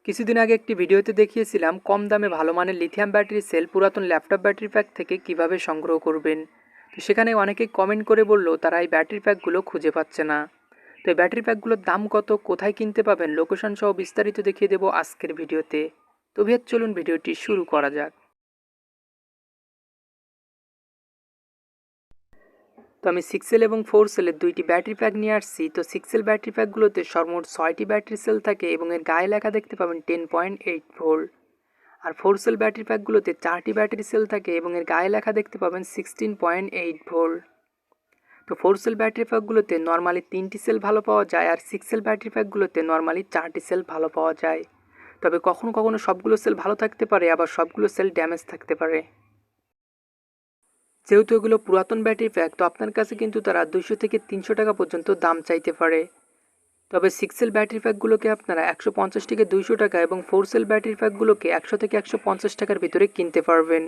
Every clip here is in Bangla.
কিছুদিন আগে একটি ভিডিওতে দেখিয়েছিলাম কম দামে ভালো মানের লিথিয়াম ব্যাটারি সেল পুরাতন ল্যাপটপ ব্যাটারি প্যাক থেকে কিভাবে সংগ্রহ করবেন। তো সেখানে অনেকেই কমেন্ট করে বলল তারা এই ব্যাটারি প্যাকগুলো খুঁজে পাচ্ছে না। তো এই ব্যাটারি প্যাকগুলোর দাম কত, কোথায় কিনতে পাবেন, লোকেশন সহ বিস্তারিত দেখিয়ে দেবো আজকের ভিডিওতে। তো চলুন ভিডিওটি শুরু করা যাক। তো আমি 6 সেল এবং 4 সেলের দুইটি ব্যাটারি প্যাক নিয়ে আসছি। তো 6 সেল ব্যাটারি প্যাকগুলোতে সর্বমোট 6টি ব্যাটারি সেল থাকে এবং এর গায়ে লেখা দেখতে পাবেন 10.8 ভোল্ট। আর 4 সেল ব্যাটারি প্যাকগুলোতে 4টি ব্যাটারি সেল থাকে এবং এর গায়ে লেখা দেখতে পাবেন 16.8 ভোল্ট। তো 4 সেল ব্যাটারি প্যাকগুলোতে নর্মালি 3টি সেল ভালো পাওয়া যায়, আর 6 সেল ব্যাটারি প্যাকগুলোতে নর্মালি 4টি সেল ভালো পাওয়া যায়। তবে কখনো কখনো সবগুলো সেল ভালো থাকতে পারে, আবার সবগুলো সেল ড্যামেজ থাকতে পারে। যেহেতু এগুলো পুরাতন ব্যাটারি প্যাক, তো আপনার কাছে কিন্তু তারা 200 থেকে 300 টাকা পর্যন্ত দাম চাইতে পারে। তবে 6 সেল ব্যাটারি প্যাকগুলোকে আপনারা 150 থেকে 200 টাকা এবং 4 সেল ব্যাটারি প্যাকগুলোকে 100 থেকে 150 টাকার ভিতরে কিনতে পারবেন।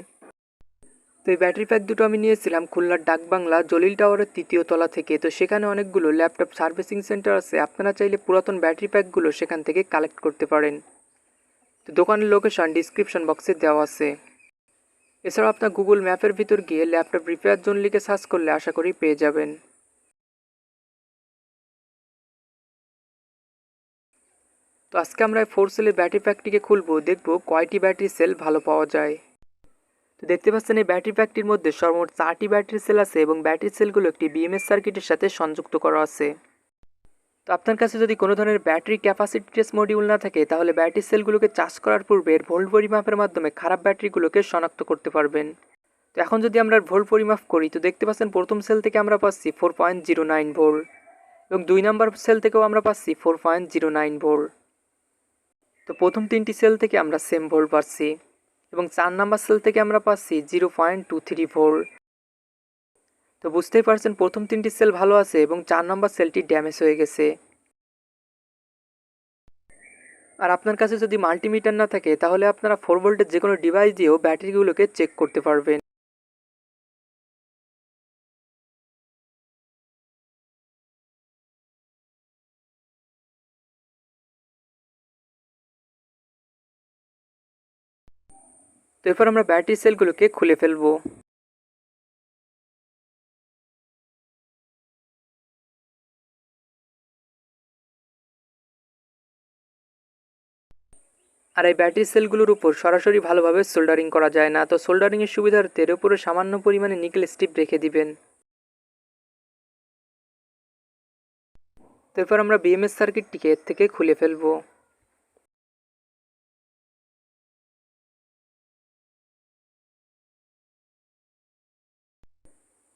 তো এই ব্যাটারি প্যাক দুটো আমি নিয়েছিলাম খুলনার ডাকবাংলা জলিল টাওয়ারের 3য় তলা থেকে। তো সেখানে অনেকগুলো ল্যাপটপ সার্ভিসিং সেন্টার আছে, আপনারা চাইলে পুরাতন ব্যাটারি প্যাকগুলো সেখান থেকে কালেক্ট করতে পারেন। তো দোকানের লোকেশন ডিসক্রিপশন বক্সে দেওয়া আছে। এছাড়াও আপনার গুগল ম্যাপের ভিতর গিয়ে ল্যাপটপ রিপেয়ার জোন লিখে সার্চ করলে আশা করি পেয়ে যাবেন। তো আজকে আমরা 4 সেলের ব্যাটারি প্যাকটিকে খুলবো, দেখবো কয়টি ব্যাটারি সেল ভালো পাওয়া যায়। তো দেখতে পাচ্ছেন এই ব্যাটারি প্যাকটির মধ্যে সর্বমোট 4টি ব্যাটারি সেল আছে এবং ব্যাটারি সেলগুলো একটি বিএমএস সার্কিটের সাথে সংযুক্ত করা আছে। তো আপনার কাছে যদি কোনো ধরনের ব্যাটারি ক্যাপাসিটি টেস্ট মডিউল না থাকে, তাহলে ব্যাটারি সেলগুলোকে চার্জ করার পূর্বে এর ভোল্ট পরিমাপের মাধ্যমে খারাপ ব্যাটারিগুলোকে শনাক্ত করতে পারবেন। তো এখন যদি আমরা ভোল্ট পরিমাপ করি, তো দেখতে পাচ্ছেন প্রথম সেল থেকে আমরা পাচ্ছি 4.09 ভোল্ট এবং 2 নম্বর সেল থেকেও আমরা পাচ্ছি 4.09 ভোল্ট। তো প্রথম 3টি সেল থেকে আমরা সেম ভোল্ট পাচ্ছি এবং 4 নম্বর সেল থেকে আমরা পাচ্ছি 0.23 ভোল্ট। তো বুঝতেই পারছেন প্রথম 3টি সেল ভালো আছে এবং 4 নম্বর সেলটি ড্যামেজ হয়ে গেছে। আর আপনার কাছে যদি মাল্টিমিটার না থাকে, তাহলে আপনারা 4 ভোল্টের যে কোনো ডিভাইস দিয়েও ব্যাটারিগুলোকে চেক করতে পারবেন। তো এরপর আমরা ব্যাটারি সেলগুলোকে খুলে ফেলবো। আর এই ব্যাটারি সেলগুলোর উপর সরাসরি ভালোভাবে সোল্ডারিং করা যায় না, তো সোল্ডারিংয়ের সুবিধার্থে এর উপরে সামান্য পরিমাণে নিকেল স্ট্রিপ রেখে দিবেন। তো এরপর আমরা বিএমএস সার্কিটটিকে এর থেকে খুলে ফেলবো।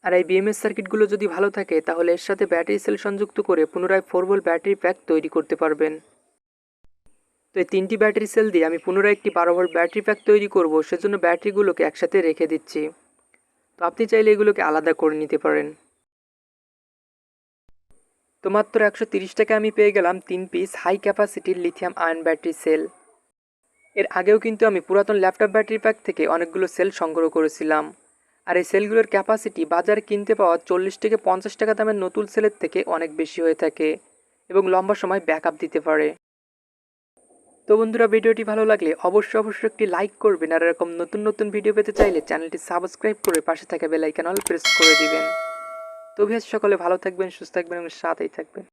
আর এই বিএমএস সার্কিটগুলো যদি ভালো থাকে, তাহলে এর সাথে ব্যাটারি সেল সংযুক্ত করে পুনরায় 4 ভোল্ট ব্যাটারি প্যাক তৈরি করতে পারবেন। তো এই 3টি ব্যাটারি সেল দিয়ে আমি পুনরায় একটি 12 ভোল্ট ব্যাটারি প্যাক তৈরি করব, সেজন্য ব্যাটারিগুলোকে একসাথে রেখে দিচ্ছি। তো আপনি চাইলে এগুলোকে আলাদা করে নিতে পারেন। তো মাত্র 130 টাকা আমি পেয়ে গেলাম 3 পিস হাই ক্যাপাসিটির লিথিয়াম আয়ন ব্যাটারি সেল। এর আগেও কিন্তু আমি পুরাতন ল্যাপটপ ব্যাটারি প্যাক থেকে অনেকগুলো সেল সংগ্রহ করেছিলাম। আর এই সেলগুলোর ক্যাপাসিটি বাজারে কিনতে পাওয়া 40 থেকে 50 টাকা দামের নতুন সেলের থেকে অনেক বেশি হয়ে থাকে এবং লম্বা সময় ব্যাকআপ দিতে পারে। তো বন্ধুরা, ভিডিওটি ভালো লাগলে অবশ্যই একটি লাইক করবেন, আর এরকম নতুন নতুন ভিডিও পেতে চাইলে চ্যানেলটি সাবস্ক্রাইব করে পাশে থাকা বেল আইকন অল প্রেস করে দিবেন। তো সকলে ভালো থাকবেন, সুস্থ থাকবেন এবং সাথেই থাকবেন।